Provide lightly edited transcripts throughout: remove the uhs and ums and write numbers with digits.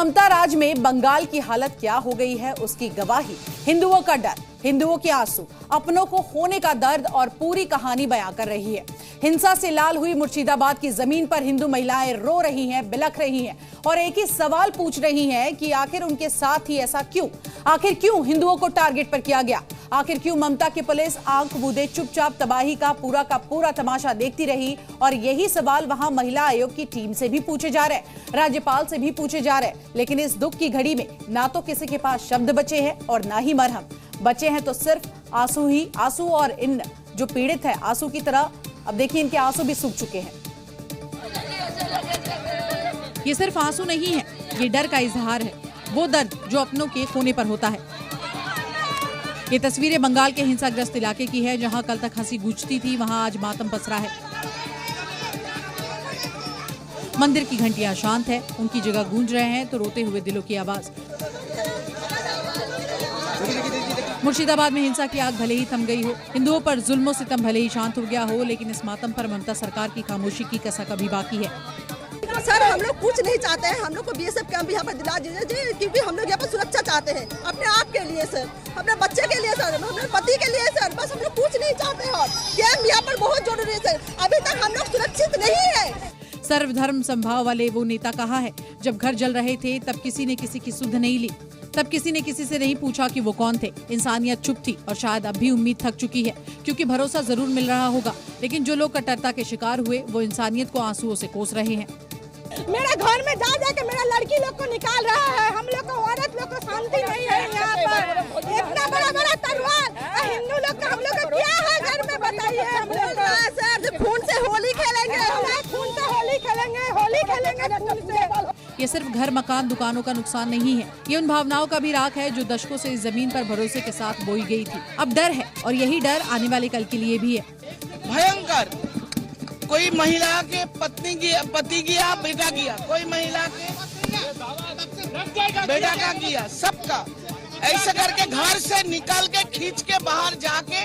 ममता राज में बंगाल की हालत क्या हो गई है उसकी गवाही हिंदुओं का डर, हिंदुओं के आंसू, अपनों को खोने का दर्द और पूरी कहानी बयां कर रही है। हिंसा से लाल हुई मुर्शिदाबाद की जमीन पर हिंदू महिलाएं रो रही हैं, बिलख रही हैं और एक ही सवाल पूछ रही हैं कि आखिर उनके साथ ही ऐसा क्यों? आखिर क्यों हिंदुओं को टारगेट पर किया गया? आखिर क्यों ममता की पुलिस आंख मूंदे चुपचाप तबाही का पूरा तमाशा देखती रही? और यही सवाल वहां महिला आयोग की टीम से भी पूछे जा रहे हैं, राज्यपाल से भी पूछे जा रहे हैं। लेकिन इस दुख की घड़ी में ना तो किसी के पास शब्द बचे हैं और ना ही मरहम बचे हैं, तो सिर्फ आंसू ही आंसू। और इन जो पीड़ित है आंसू की तरह, अब देखिए इनके आंसू भी सूख चुके हैं। ये सिर्फ आंसू नहीं है, ये डर का इजहार है, वो दर्द जो अपनों के खोने पर होता है। ये तस्वीरें बंगाल के हिंसाग्रस्त इलाके की है, जहां कल तक हंसी गूंजती थी, वहां आज मातम पसरा है। मंदिर की घंटियां शांत है, उनकी जगह गूंज रहे हैं तो रोते हुए दिलों की आवाज। मुर्शिदाबाद में हिंसा की आग भले ही थम गई हो, हिंदुओं पर जुल्मों सितम भले ही शांत हो गया हो, लेकिन इस मातम पर ममता सरकार की खामोशी की कसक अभी बाकी है। सर, हम लोग कुछ नहीं चाहते हैं, हम लोग को बीएसएफ कैंप यहाँ पर दिला दीजिए, क्योंकि हम लोग यहाँ पर सुरक्षा चाहते हैं अपने आप के लिए सर, अपने बच्चे के लिए सर, अपने पति के लिए सर, बस हम लोग कुछ नहीं चाहते हैं। कैंप यहाँ पर बहुत जरूरी है सर, अभी तक हम लोग सुरक्षित नहीं है। सर्वधर्म संभाव वाले वो नेता कहा है, जब घर जल रहे थे तब किसी ने किसी की सुध नहीं ली, तब किसी ने किसी से नहीं पूछा कि वो कौन थे। इंसानियत चुप थी और शायद अब भी उम्मीद थक चुकी है, क्योंकि भरोसा जरूर मिल रहा होगा, लेकिन जो लोग कट्टरता के शिकार हुए वो इंसानियत को आंसुओं से कोस रहे हैं। मेरा घर में जा के मेरा लड़की लोग को निकाल रहा है, हम लोग को, औरत लोग को शांति नहीं है यहाँ पर। इतना बड़ा तलवार हिंदू लोग का हम लोग का क्या है घर में, बताइए। हम लोग सर खून से होली खेलेंगे, खून से होली खेलेंगे, होली खेलेंगे खून से। ये सिर्फ घर, मकान, दुकानों का नुकसान नहीं है, ये उन भावनाओं का भी राख है जो दशकों से इस जमीन पर भरोसे के साथ बोई गई थी। अब डर है और यही डर आने वाले कल के लिए भी है। भयंकर, कोई महिला के पति किया, बेटा किया, कोई महिला के बेटा का किया, सबका ऐसे करके घर से निकाल के खींच के बाहर जाके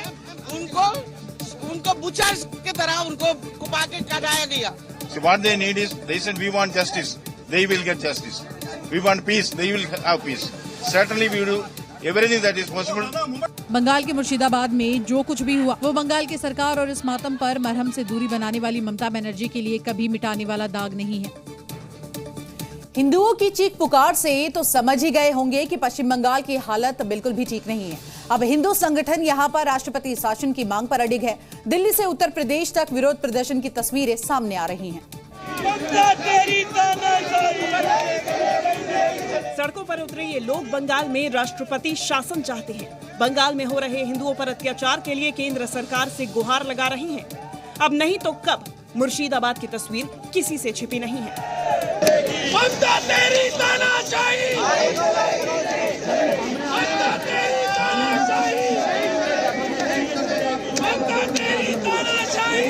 उनको बुचर के तरह उनको कुपा के कटाया गया। So what they need is, they said we want justice, they will get justice. We want peace, they will have peace. Certainly we will do everything that is possible. Bengal के मुर्शिदाबाद में जो कुछ भी हुआ वो बंगाल की सरकार और इस मातम पर मरहम से दूरी बनाने वाली ममता बनर्जी के लिए कभी मिटाने वाला दाग नहीं है। हिंदुओं की चीख पुकार से तो समझ ही गए होंगे कि पश्चिम बंगाल की हालत बिल्कुल भी ठीक नहीं है। अब हिंदू संगठन यहां पर राष्ट्रपति शासन की मांग पर अडिग है। दिल्ली से उत्तर प्रदेश तक विरोध प्रदर्शन की तस्वीरें सामने आ रही हैं। सड़कों पर उतरे ये लोग बंगाल में राष्ट्रपति शासन चाहते हैं। बंगाल में हो रहे हिंदुओं पर अत्याचार के लिए केंद्र सरकार से गुहार लगा रही हैं। अब नहीं तो कब मुर्शिदाबाद की तस्वीर किसी से छिपी नहीं है। ममता तेरी तानाशाही, ममता तेरी तानाशाही, ममता तेरी तानाशाही।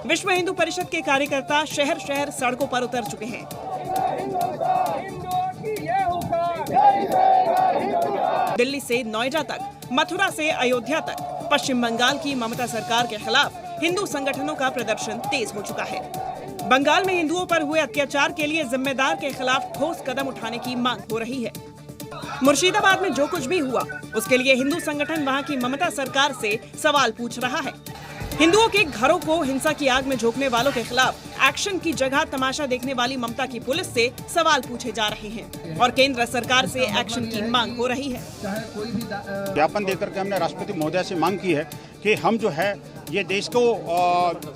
विश्व हिंदू परिषद के कार्यकर्ता शहर शहर सड़कों पर उतर चुके हैं। दिल्ली से नोएडा तक, मथुरा से अयोध्या तक, पश्चिम बंगाल की ममता सरकार के खिलाफ हिंदू संगठनों का प्रदर्शन तेज हो चुका है। बंगाल में हिंदुओं पर हुए अत्याचार के लिए जिम्मेदार के खिलाफ ठोस कदम उठाने की मांग हो रही है। मुर्शिदाबाद में जो कुछ भी हुआ उसके लिए हिंदू संगठन वहां की ममता सरकार से सवाल पूछ रहा है। हिंदुओं के घरों को हिंसा की आग में झोंकने वालों के खिलाफ एक्शन की जगह तमाशा देखने वाली ममता की पुलिस से सवाल पूछे जा रहे हैं और केंद्र सरकार से एक्शन की मांग हो रही है। ज्ञापन देकर के हमने राष्ट्रपति महोदय से मांग की है कि हम जो है ये देश को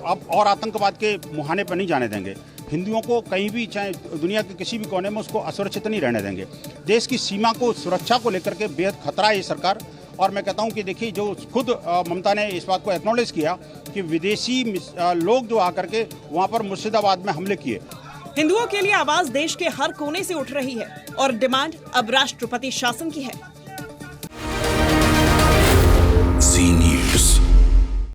अब और आतंकवाद के मुहाने पर नहीं जाने देंगे। हिंदुओं को कहीं भी, चाहे दुनिया के किसी भी कोने में, उसको असुरक्षित नहीं रहने देंगे। देश की सीमा को, सुरक्षा को लेकर के बेहद खतरा है ये सरकार। और मैं कहता हूं कि देखिए, जो खुद ममता ने इस बात को एक्नॉलेज किया कि विदेशी लोग जो आकर के वहां पर मुर्शिदाबाद में हमले किए। हिंदुओं के लिए आवाज देश के हर कोने से उठ रही है और डिमांड अब राष्ट्रपति शासन की है।